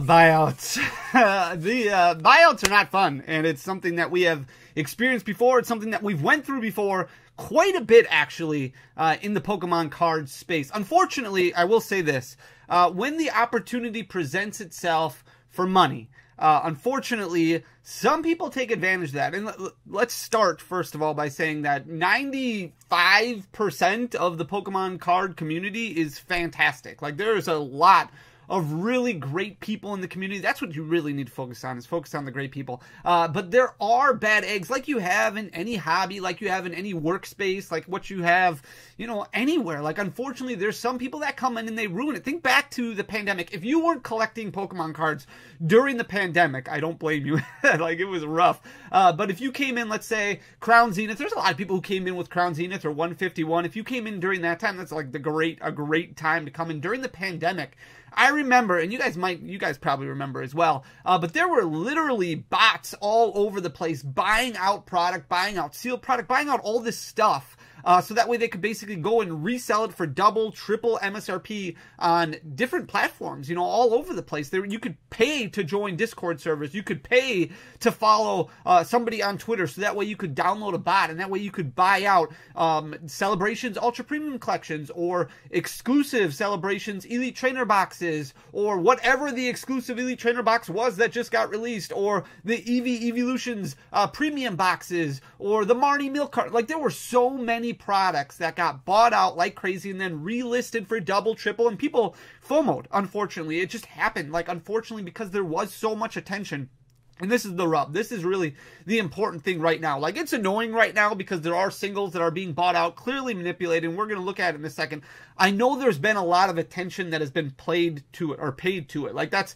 Buyouts. The buyouts are not fun, and it's something that we have experienced before. It's something that we've went through before quite a bit, actually, in the Pokemon card space. Unfortunately, I will say this. When the opportunity presents itself for money, unfortunately, some people take advantage of that. And let's start, first of all, by saying that 95% of the Pokemon card community is fantastic. Like, there is a lot of really great people in the community. That's what you really need to focus on, is focus on the great people. But there are bad eggs, like you have in any hobby, like you have in any workspace, like what you have, you know, anywhere. Like, unfortunately, there's some people that come in and they ruin it. Think back to the pandemic. If you weren't collecting Pokemon cards during the pandemic, I don't blame you. Like, it was rough. But if you came in, let's say, Crown Zenith, there's a lot of people who came in with Crown Zenith or 151. If you came in during that time, that's like a great time to come in. During the pandemic, I remember, and you guys probably remember as well, but there were literally bots all over the place buying out product, buying out sealed product, buying out all this stuff. So that way they could basically go and resell it for double, triple MSRP on different platforms, you know, all over the place. There, you could pay to join Discord servers. You could pay to follow somebody on Twitter, so that way you could download a bot, and that way you could buy out Celebrations Ultra Premium Collections, or exclusive Celebrations Elite Trainer boxes, or whatever the exclusive Elite Trainer box was that just got released, or the Eevee Evolutions Premium boxes, or the Marnie Milk Card. Like, there were so many products that got bought out like crazy and then relisted for double, triple, and people FOMO'd. Unfortunately, it just happened. Like, unfortunately, because there was so much attention. And this is the rub. This is really the important thing right now. Like, it's annoying right now because there are singles that are being bought out, clearly manipulated, and we're going to look at it in a second. I know there's been a lot of attention that has been played to it, or paid to it. Like, that's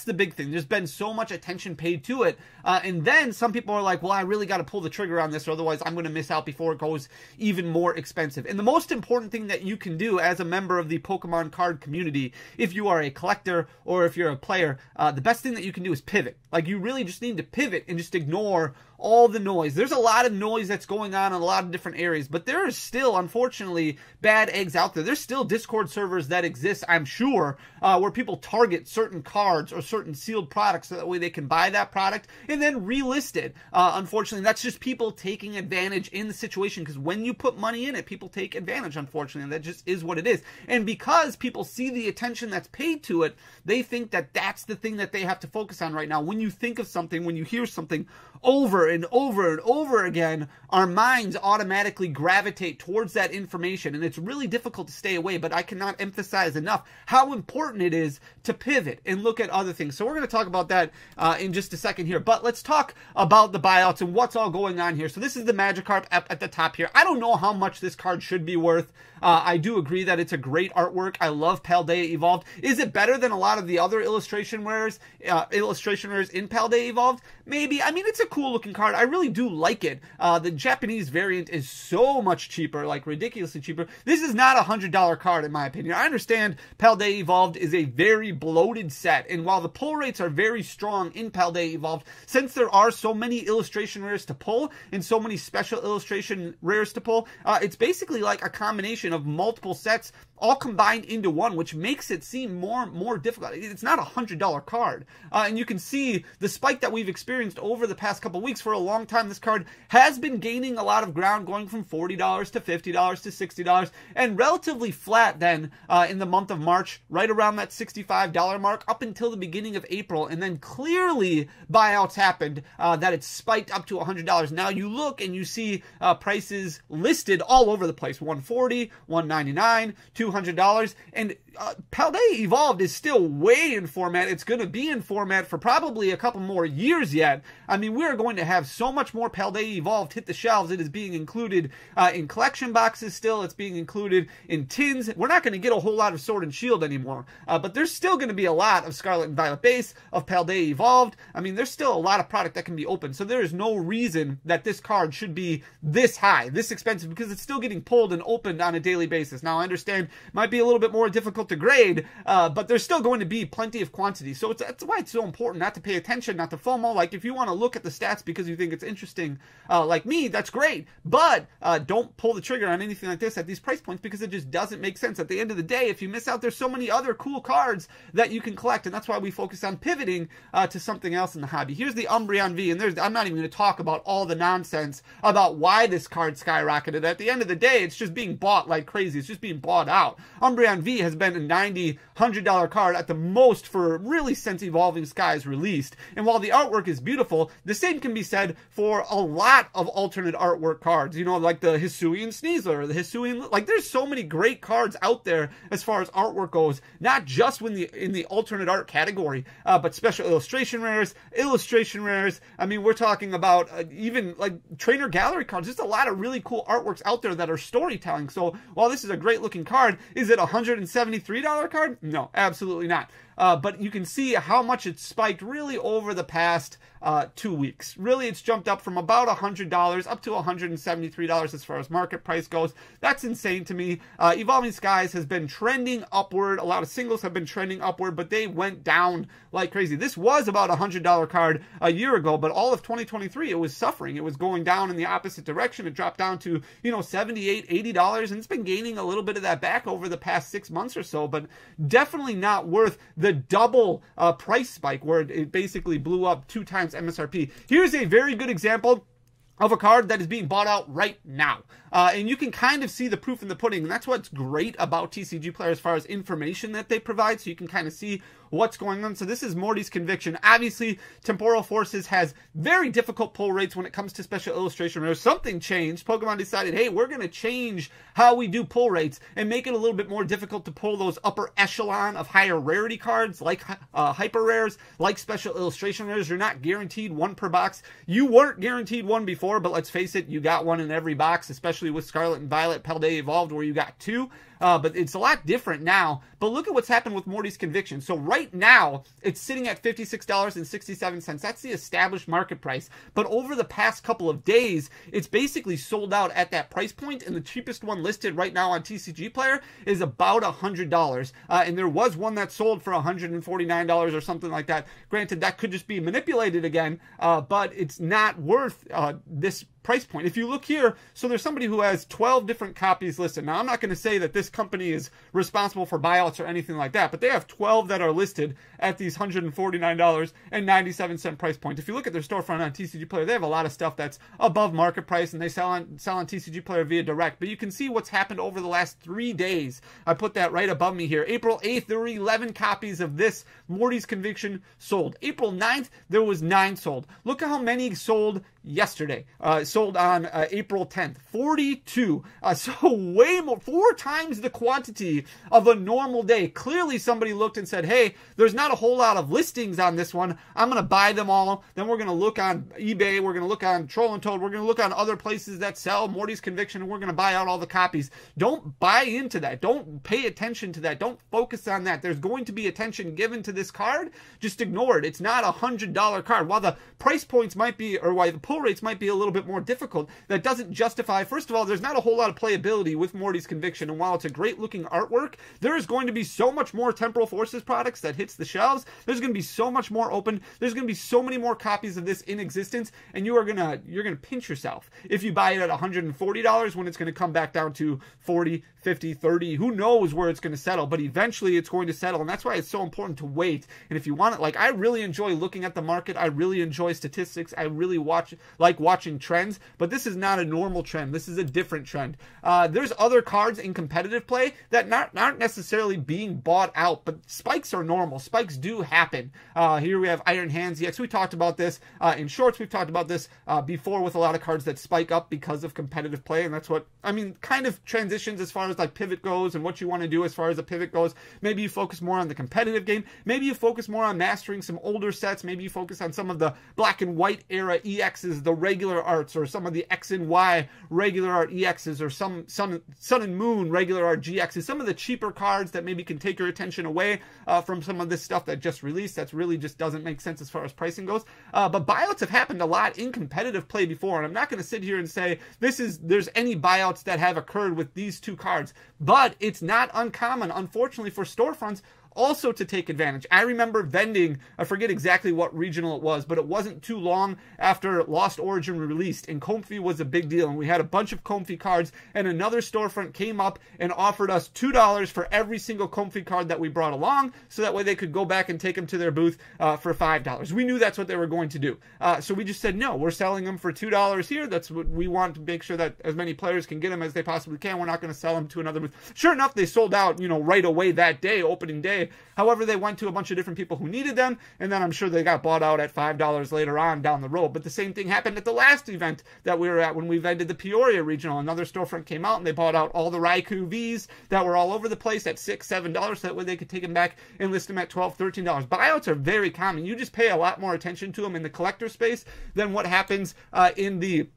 the big thing. There's been so much attention paid to it. And then some people are like, well, I really got to pull the trigger on this, or otherwise I'm going to miss out before it goes even more expensive. And the most important thing that you can do as a member of the Pokemon card community, if you are a collector or if you're a player, the best thing that you can do is pivot. Like, you really just need to pivot and just ignore all the noise. There's a lot of noise that's going on in a lot of different areas, but there is still, unfortunately, bad eggs out there. There's still Discord servers that exist, I'm sure, where people target certain cards or certain sealed products so that way they can buy that product and then relist it. Unfortunately, that's just people taking advantage in the situation, because when you put money in it, people take advantage, unfortunately, and that just is what it is. And because people see the attention that's paid to it, they think that that's the thing that they have to focus on right now. When you think of something, when you hear something over and over and over again, our minds automatically gravitate towards that information, and it's really difficult to stay away. But I cannot emphasize enough how important it is to pivot and look at other things. So we're going to talk about that in just a second here, but let's talk about the buyouts and what's all going on here. So this is the Magikarp at the top here. I don't know how much this card should be worth. I do agree that it's a great artwork. I love Paldea Evolved. Is it better than a lot of the other illustration rares in Paldea Evolved? Maybe. I mean, it's a cool looking card. I really do like it. The Japanese variant is so much cheaper, like ridiculously cheaper. This is not a $100 card in my opinion. I understand Paldea Evolved is a very bloated set, and while the pull rates are very strong in Paldea Evolved, since there are so many illustration rares to pull and so many special illustration rares to pull, it's basically like a combination of multiple sets all combined into one, which makes it seem more difficult. It's not a $100 card. And you can see the spike that we've experienced over the past couple weeks. For a long time, this card has been gaining a lot of ground, going from $40 to $50 to $60, and relatively flat then in the month of March, right around that $65 mark, up until the beginning of April. And then clearly buyouts happened that it spiked up to $100. Now you look and you see prices listed all over the place: $140, $199, $200, and Paldea Evolved is still way in format. It's going to be in format for probably a couple more years yet. I mean, we're going to have so much more Paldea Evolved hit the shelves. It is being included in collection boxes still. It's being included in tins. We're not going to get a whole lot of Sword and Shield anymore, but there's still going to be a lot of Scarlet and Violet base, of Paldea Evolved. I mean, there's still a lot of product that can be opened, so there is no reason that this card should be this high, this expensive, because it's still getting pulled and opened on a daily basis. Now, I understand it might be a little bit more difficult to grade, but there's still going to be plenty of quantity. So that's why it's so important not to pay attention, not to FOMO. Like, if you want to look at the stats because you think it's interesting, like me, that's great. But don't pull the trigger on anything like this at these price points because it just doesn't make sense. At the end of the day, if you miss out, there's so many other cool cards that you can collect, and that's why we focus on pivoting to something else in the hobby. Here's the Umbreon V, and I'm not even going to talk about all the nonsense about why this card skyrocketed. At the end of the day, it's just being bought like crazy. It's just being bought out. Umbreon V has been a $90, $100 card at the most for really since Evolving Skies released. And while the artwork is beautiful, the same can be said for a lot of alternate artwork cards. You know, like the Hisuian Sneasler, the Hisuian, like there's so many great cards out there as far as artwork goes, not just in the alternate art category, but special illustration rares. I mean, we're talking about even like trainer gallery cards. There's a lot of really cool artworks out there that are storytelling. So while this is a great looking card, is it a $173 card? No, absolutely not. But you can see how much it's spiked really over the past 2 weeks. Really, it's jumped up from about $100 up to $173 as far as market price goes. That's insane to me. Evolving Skies has been trending upward. A lot of singles have been trending upward, but they went down like crazy. This was about a $100 card a year ago, but all of 2023, it was suffering. It was going down in the opposite direction. It dropped down to, you know, $78, $80, and it's been gaining a little bit of that back over the past 6 months or so, but definitely not worth the double price spike where it basically blew up 2 times MSRP. Here's a very good example of a card that is being bought out right now. And you can kind of see the proof in the pudding. And that's what's great about TCG Player as far as information that they provide. So you can kind of see what's going on. So this is Morty's Conviction. Obviously, Temporal Forces has very difficult pull rates when it comes to special illustration rares. Something changed. Pokemon decided, hey, we're going to change how we do pull rates and make it a little bit more difficult to pull those upper echelon of higher rarity cards like hyper rares, like special illustration rares. You're not guaranteed 1 per box. You weren't guaranteed 1 before, but let's face it, you got 1 in every box, especially with Scarlet and Violet Paldea Evolved where you got 2. But it's a lot different now. But look at what's happened with Morty's Conviction. So right now, it's sitting at $56.67. That's the established market price. But over the past couple of days, it's basically sold out at that price point. And the cheapest one listed right now on TCG Player is about $100. And there was one that sold for $149 or something like that. Granted, that could just be manipulated again, but it's not worth this price point. If you look here, so there's somebody who has 12 different copies listed. Now, I'm not going to say that this company is responsible for buyouts or anything like that, but they have 12 that are listed at these $149.97 price point. If you look at their storefront on TCG Player, they have a lot of stuff that's above market price, and they sell on TCG Player via direct. But you can see what's happened over the last 3 days. I put that right above me here. April 8th, there were 11 copies of this Morty's Conviction sold. April 9th, there was 9 sold. Look at how many sold yesterday. Sold on April 10th. 42. So way more, 4 times the quantity of a normal day. Clearly somebody looked and said, hey, there's not a whole lot of listings on this one. I'm going to buy them all. Then we're going to look on eBay. We're going to look on Troll and Toad. We're going to look on other places that sell Morty's Conviction, and we're going to buy out all the copies. Don't buy into that. Don't pay attention to that. Don't focus on that. There's going to be attention given to this card. Just ignore it. It's not a $100 card. While the price points might be, or while the pull rates might be a little bit more difficult, that doesn't justify, first of all, there's not a whole lot of playability with Morty's Conviction, and while it's a great looking artwork, there is going to be so much more Temporal Forces products that hits the shelves. There's going to be so much more open. There's going to be so many more copies of this in existence, and you're gonna pinch yourself if you buy it at $140 when it's going to come back down to 40, 50, 30. Who knows where it's going to settle, but eventually it's going to settle, and that's why it's so important to wait. And if you want it, like, I really enjoy looking at the market. I really enjoy statistics. I really like watching trends, but this is not a normal trend. This is a different trend. There's other cards in competitive play that aren't necessarily being bought out, but spikes are normal. Spikes do happen. Here we have Iron Hands EX. We talked about this in shorts. We've talked about this before with a lot of cards that spike up because of competitive play, and that's what, I mean, kind of transitions as far as like pivot goes and what you want to do as far as a pivot goes. Maybe you focus more on the competitive game. Maybe you focus more on mastering some older sets. Maybe you focus on some of the black and white era EXs, the regular arts, or some of the X and Y regular art EXs, or some Sun and Moon regular art GXs, some of the cheaper cards that maybe can take your attention away from some of this stuff that just released that's really just doesn't make sense as far as pricing goes. But buyouts have happened a lot in competitive play before, and I'm not going to sit here and say there's any buyouts that have occurred with these 2 cards, but it's not uncommon, unfortunately, for storefronts also to take advantage. I remember vending, I forget exactly what regional it was, but it wasn't too long after Lost Origin released, and Comfy was a big deal, and we had a bunch of Comfy cards, and another storefront came up and offered us $2 for every single Comfy card that we brought along, so that way they could go back and take them to their booth for $5. We knew that's what they were going to do. So we just said, no, we're selling them for $2 here. That's what we want to make sure that as many players can get them as they possibly can. We're not going to sell them to another booth. Sure enough, they sold out, right away that day, opening day. However, they went to a bunch of different people who needed them, and then I'm sure they got bought out at $5 later on down the road. But the same thing happened at the last event that we were at when we vended the Peoria Regional. Another storefront came out, and they bought out all the Raikou Vs that were all over the place at $6, $7, so that way they could take them back and list them at $12, $13. Buyouts are very common. You just pay a lot more attention to them in the collector space than what happens in the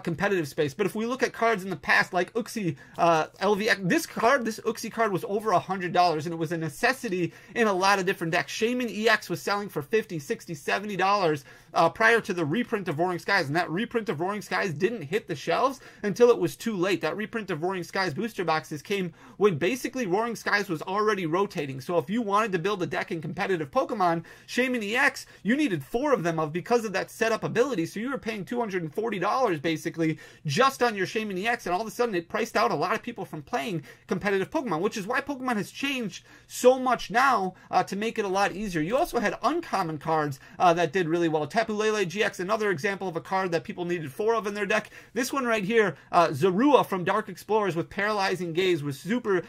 competitive space. But if we look at cards in the past, like Uxie LVX, this Uxie card was over $100, and it was a necessity in a lot of different decks. Shaman EX was selling for $50, $60, $70 prior to the reprint of Roaring Skies, and that reprint of Roaring Skies didn't hit the shelves until it was too late. That reprint of Roaring Skies booster boxes came when basically Roaring Skies was already rotating. So if you wanted to build a deck in competitive Pokemon, Shaman EX, you needed 4 of them because of that setup ability. So you were paying $240 basically just on your Shaman EX, and all of a sudden it priced out a lot of people from playing competitive Pokemon, which is why Pokemon has changed so much now to make it a lot easier. You also had uncommon cards that did really well. Tapu Lele GX, another example of a card that people needed 4 of in their deck. This one right here, Zorua from Dark Explorers with Paralyzing Gaze, was super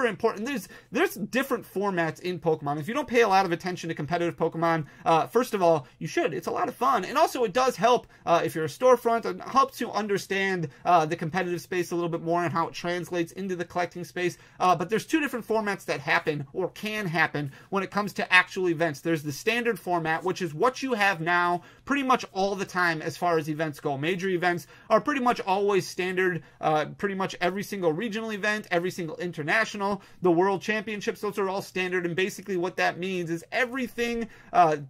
important. There's different formats in Pokemon. If you don't pay a lot of attention to competitive Pokemon, first of all, you should. It's a lot of fun, and also it does help if you're a storefront. It helps you understand the competitive space a little bit more and how it translates into the collecting space. But there's 2 different formats that happen or can happen when it comes to actual events. There's the standard format, which is what you have now pretty much all the time as far as events go. Major events are pretty much always standard. Pretty much every single regional event, every single international, the World Championships, those are all standard. And basically what that means is everything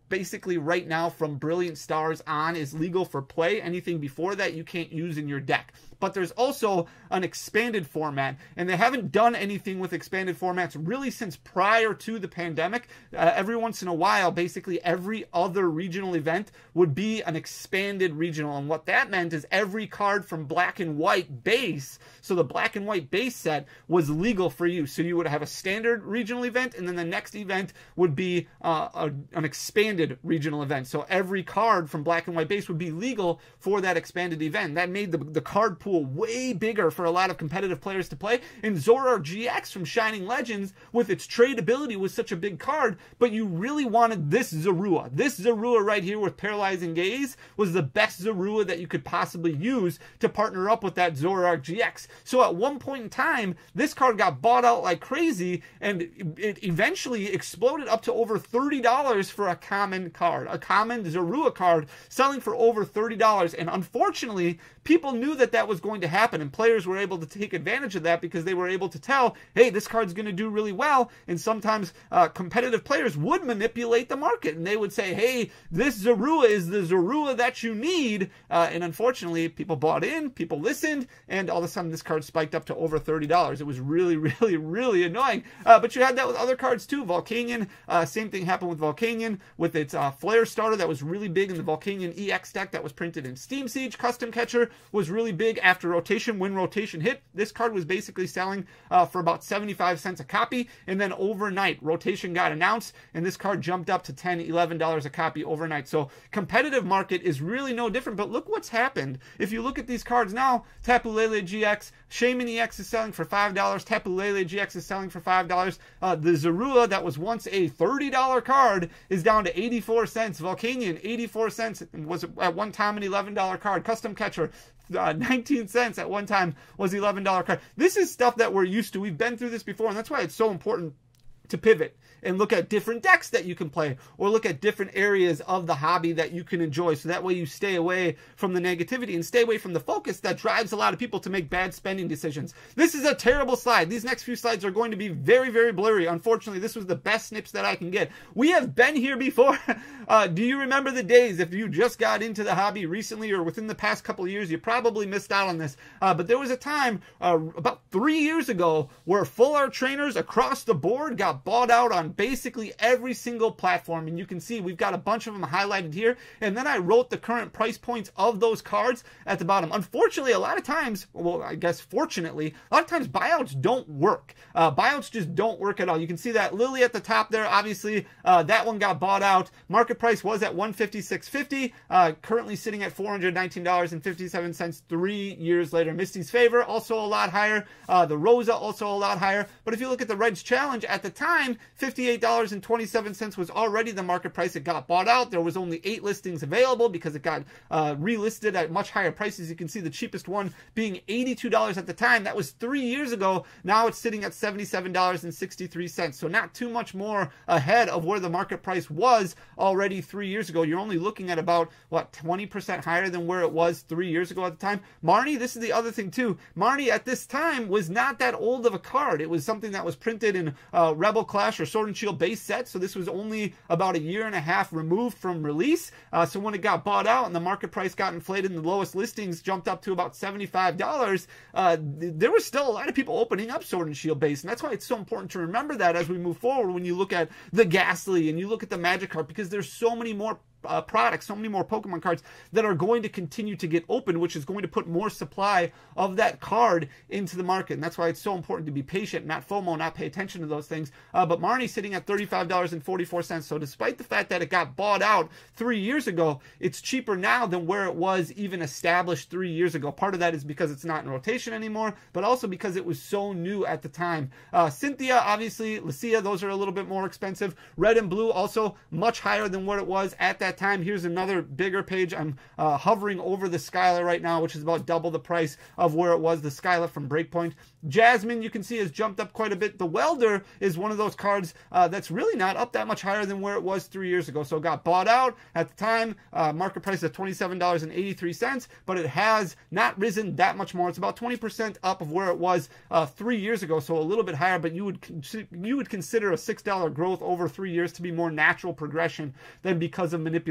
basically right now from Brilliant Stars on is legal for play. Anything before that you can't use in your deck. But there's also an expanded format, and they haven't done anything with expanded formats really since prior to the pandemic. Every once in a while, basically every other regional event would be an expanded regional, and what that meant is every card from Black and White base, so the Black and White base set, was legal for you. So you would have a standard regional event, and then the next event would be an expanded regional event. So every card from Black and White base would be legal for that expanded event. That made the card pool way bigger for a lot of competitive players to play. And Zoroark GX from Shining Legends, with its tradability, was such a big card, but you really wanted this Zorua. This Zorua right here with Paralyzing Gaze was the best Zorua that you could possibly use to partner up with that Zoroark GX. So at one point in time, this card got bought out like crazy, and it eventually exploded up to over $30 for a common card. A common Zorua card selling for over $30. And unfortunately, people knew that that was going to happen, and players were able to take advantage of that because they were able to tell, hey, this card's going to do really well. And sometimes competitive players would manipulate the market, and they would say, hey, this Zorua is the Zorua that you need. And unfortunately, people bought in, people listened, and all of a sudden this card spiked up to over $30. It was really, really, really annoying. But you had that with other cards too. Volcanion, same thing happened with Volcanion, with its Flare starter that was really big in the Volcanion EX deck that was printed in Steam Siege. Custom Catcher was really big after rotation. When rotation hit, this card was basically selling for about 75 cents a copy, and then overnight rotation got announced, and this card jumped up to $10, $11 a copy overnight. So competitive market is really no different, but look what's happened. If you look at these cards now, Tapu Lele GX, Shaman EX is selling for $5, Tapu Lele GX is selling for $5. The Zorua that was once a $30 card is down to 84 cents. Volcanion, 84 cents, was at one time an $11 card. Custom Catcher, 19 cents at one time was $11 card. This is stuff that we're used to. We've been through this before, and that's why it's so important to pivot and look at different decks that you can play, or look at different areas of the hobby that you can enjoy. So that way you stay away from the negativity and stay away from the focus that drives a lot of people to make bad spending decisions. This is a terrible slide. These next few slides are going to be very, very blurry. Unfortunately, this was the best snips that I can get. We have been here before. Do you remember the days, if you just got into the hobby recently or within the past couple of years, you probably missed out on this. But there was a time about 3 years ago where full art trainers across the board got bought out on basically every single platform. And you can see we've got a bunch of them highlighted here. And then I wrote the current price points of those cards at the bottom. Unfortunately, a lot of times, well, I guess fortunately, a lot of times buyouts don't work. Buyouts just don't work at all. You can see that Lily at the top there. Obviously, that one got bought out. Market price was at $156.50. Currently sitting at $419.57 3 years later. Misty's Favor also a lot higher. The Rosa also a lot higher. But if you look at the Reds Challenge at the time, $58.27 was already the market price. It got bought out. There was only 8 listings available because it got relisted at much higher prices. You can see the cheapest one being $82 at the time. That was 3 years ago. Now it's sitting at $77.63. So not too much more ahead of where the market price was already 3 years ago. You're only looking at about, what, 20% higher than where it was 3 years ago at the time. Marnie, this is the other thing too. Marnie at this time was not that old of a card. It was something that was printed in Rebel Clash or Sword and Shield base set. So this was only about a year and a half removed from release. So when it got bought out and the market price got inflated and the lowest listings jumped up to about $75, there was still a lot of people opening up Sword and Shield base. And that's why it's so important to remember that as we move forward when you look at the Ghastly and you look at the Magikarp, because there's so many more products, so many more Pokemon cards that are going to continue to get open, which is going to put more supply of that card into the market. And that's why it's so important to be patient, not FOMO, not pay attention to those things. But Marnie's sitting at $35.44. So despite the fact that it got bought out 3 years ago, it's cheaper now than where it was even established 3 years ago. Part of that is because it's not in rotation anymore, but also because it was so new at the time. Cynthia, obviously, Lucia, those are a little bit more expensive. Red and Blue also much higher than what it was at that time. Here's another bigger page. I'm hovering over the Skyla right now, which is about double the price of where it was, the Skyla from Breakpoint. Jasmine, you can see, has jumped up quite a bit. The Welder is one of those cards that's really not up that much higher than where it was 3 years ago. So it got bought out at the time, market price of $27.83, but it has not risen that much more. It's about 20% up of where it was 3 years ago, so a little bit higher, but you would consider a $6 growth over 3 years to be more natural progression than because of manipulation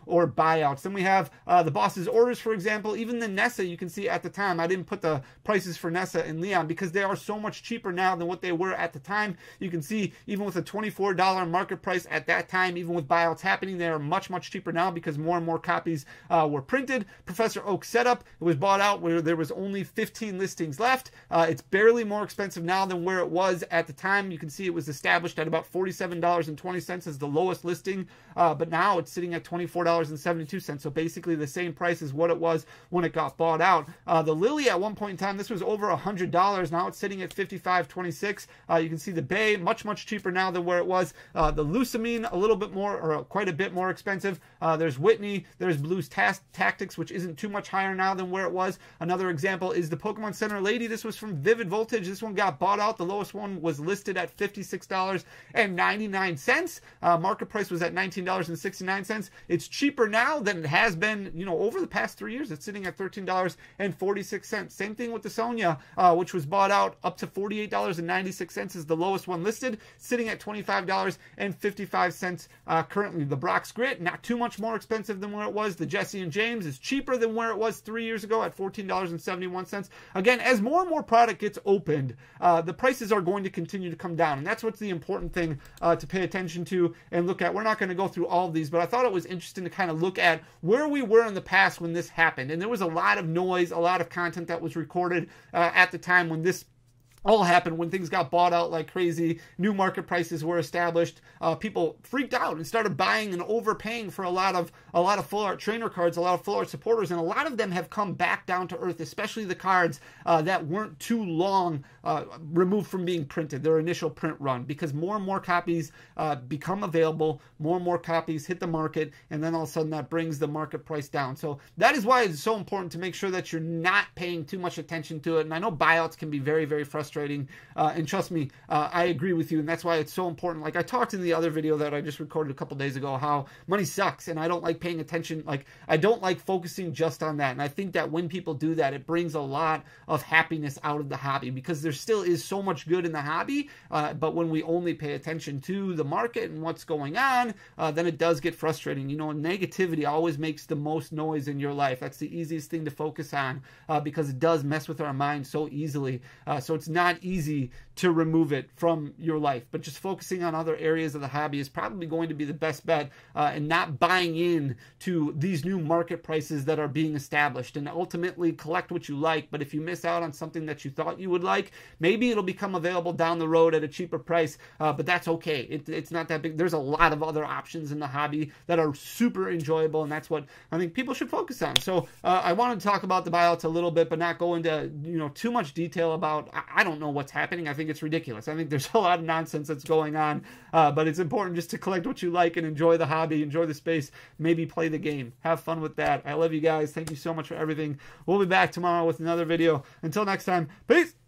or buyouts. Then we have the Boss's Orders, for example. Even the Nessa, you can see at the time, I didn't put the prices for Nessa and Leon because they are so much cheaper now than what they were at the time. You can see even with a $24 market price at that time, even with buyouts happening, they are much, much cheaper now because more and more copies were printed. Professor Oak Setup, it was bought out where there was only 15 listings left. It's barely more expensive now than where it was at the time. You can see it was established at about $47.20 as the lowest listing, but now it's sitting at $24.72. So basically the same price as what it was when it got bought out. The Lily at one point in time, this was over $100. Now it's sitting at $55.26. You can see the Bay, much, much cheaper now than where it was. The Lucamine, a little bit more, or quite a bit more expensive. There's Whitney, there's Blues Tactics, which isn't too much higher now than where it was. Another example is the Pokemon Center Lady. This was from Vivid Voltage. This one got bought out. The lowest one was listed at $56.99. Market price was at $19.69. It's cheaper now than it has been, over the past 3 years. It's sitting at $13.46. Same thing with the Sonia, which was bought out up to $48.96 is the lowest one listed, sitting at $25.55 currently. The Brock's Grit, not too much more expensive than where it was. The Jesse and James is cheaper than where it was 3 years ago at $14.71. Again, as more and more product gets opened, the prices are going to continue to come down, and that's what's the important thing to pay attention to and look at. We're not going to go through all of these, but I thought it was interesting to kind of look at where we were in the past when this happened. And there was a lot of noise, a lot of content that was recorded at the time when this all happened, when things got bought out like crazy, new market prices were established, people freaked out and started buying and overpaying for a lot of full art trainer cards, a lot of full art supporters, and a lot of them have come back down to earth, especially the cards that weren't too long removed from being printed, their initial print run, because more and more copies become available, more and more copies hit the market, and then all of a sudden that brings the market price down. So that is why it's so important to make sure that you're not paying too much attention to it. And I know buyouts can be very, very frustrating frustrating. And trust me, I agree with you, and that's why it's so important. Like I talked in the other video that I just recorded a couple days ago, how money sucks, and I don't like paying attention. Like I don't like focusing just on that. And I think that when people do that, it brings a lot of happiness out of the hobby, because there still is so much good in the hobby. But when we only pay attention to the market and what's going on, then it does get frustrating. You know, negativity always makes the most noise in your life. That's the easiest thing to focus on, because it does mess with our mind so easily. So it's not easy to remove it from your life, but just focusing on other areas of the hobby is probably going to be the best bet, and not buying in to these new market prices that are being established. And ultimately collect what you like, but if you miss out on something that you thought you would like, maybe it'll become available down the road at a cheaper price, but that's okay. It's not that big. There's a lot of other options in the hobby that are super enjoyable, and that's what I think people should focus on. So I wanted to talk about the buyouts a little bit, but not go into too much detail about, I don't know what's happening. I think it's ridiculous. I think there's a lot of nonsense that's going on, but it's important just to collect what you like and enjoy the hobby, enjoy the space, maybe play the game. Have fun with that. I love you guys. Thank you so much for everything. We'll be back tomorrow with another video. Until next time, peace!